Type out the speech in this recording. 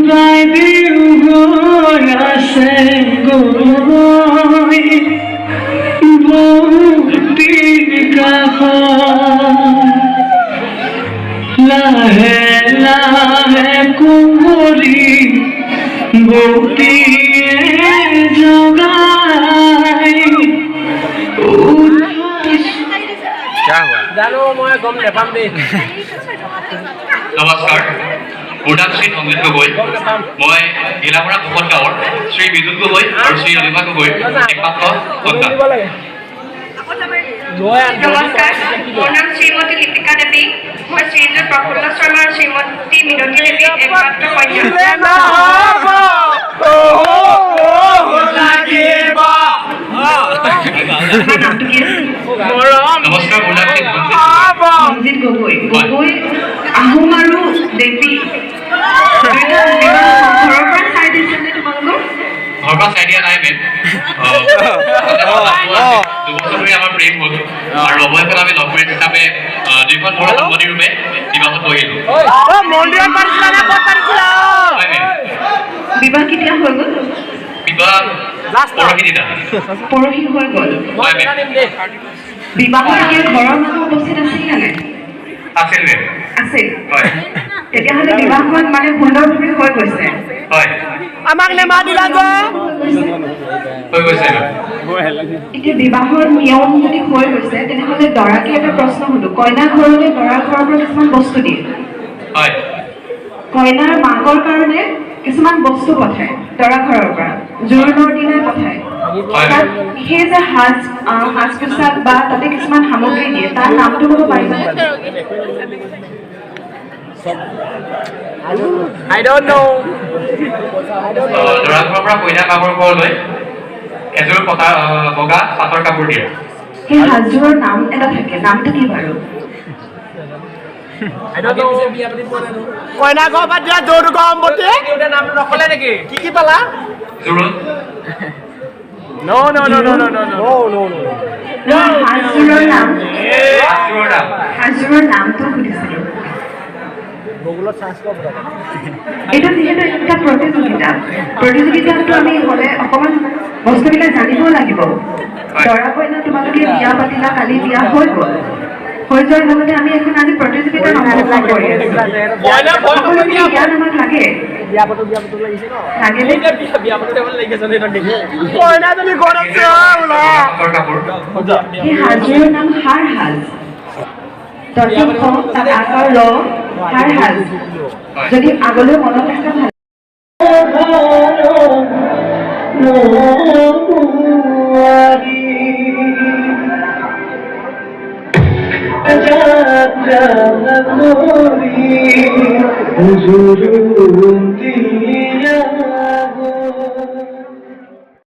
বাইদেউ গৈ আছে গৈ বহুতীৰ কাষত লাহে লাহে কুঁৱলী বহুতীয়ে জগাই জানো মই গম নাপাম দেই নমস্কাৰ মোৰ নাম শ্ৰী সংগীত গগৈ মই গিলামৰা ভকত গাঁৱৰ শ্ৰী বিদ্যুৎ গগৈ আৰু শ্ৰী অলিমা গগৈ একমাত্ৰ সন্তান নমস্কাৰ মোৰ নাম শ্ৰীমতী লিপিকা দেৱী মই শ্ৰীযুত প্ৰফুল্ল শৰ্মা আৰু শ্ৰীমতী মিনতী দেৱী একমাত্ৰ কন্যা নমস্কাৰ মোৰ নাম ৰঞ্জিত গগৈ গগৈ আহোম আৰু দেৱী ঘৰৰ পৰা চাই দিছেনে তোমালোকক ঘৰৰ পৰা চাই দিয়া নাই মেম দুবছৰ ধৰি আমাৰ প্ৰেম হ'ল আৰু অৱশেষত আমি লগ প্ৰেম হিচাপে দুইখন ঘৰৰ সম্মতি ৰূপে বিবাহত বহিলোঁ বিবাহ কেতিয়া হৈ গ'ল বিবাহ পৰহি দিনা পৰহি হৈ গ'ল হয় মেম বিবাহত এতিয়া ঘৰৰ মানুহ উপস্থিত আছিল নে নাই আছিল মেম আছিল হয় তেতিয়াহ'লে বিবাহখন মানে সুন্দৰভাৱে হৈ গৈছে হয় আমাক নেমাতিলা যে হৈ গৈছে মেম এতিয়া বিবাহৰ নিয়ম যদি হৈ গৈছে তেনেহ'লে দৰাকে এটা প্ৰশ্ন সুধো কইনা ঘৰলৈ দৰাৰ ঘৰৰ পৰা কিছুমান বস্তু দিয়ে হয় কইনাৰ মাকৰ কাৰণে কিছুমান বস্তু পঠায় দৰা ঘৰৰ পৰা জোৰোণৰ দিনাই পঠায় তাত সেই যে সাজ পোছাক বা তাতে কিছুমান সামগ্ৰী দিয়ে তাৰ নামটো ক'ব পাৰিবনে I don't know. দৰা ঘৰৰ পৰা কইনা কাপোৰ ঘৰলৈ এযোৰ বগা পাটৰ কাপোৰ দিয়ে সেই সাজযোৰৰ নাম এটা থাকে নামটো কি বাৰু কইনা ঘৰ পৰা দিয়া যৌতুক সম্পত্তি নামটো নকলে নেকি কি পালা জোৰোণ সাজযোৰৰ নামটো সুধিছিলোঁ এইটো যিহেতু এটা প্ৰতিযোগিতাতো আমি হ'লে অকণমান বস্তুবিলাক জানিব লাগিব দৰা কইনা তোমালোকে বিয়া পাতিলা কালি বিয়া হৈ গ'ল হৈ যোৱাৰ লগতে আমি এখন আজি প্ৰতিযোগিতা অনুষ্ঠিত কৰি আছোঁ জ্ঞান আমাক লাগে সেই সাজযোৰৰ নাম সাৰ সাজ সাৰ সাজ যদি আগলৈ মনত ৰাখা ভাল Jatra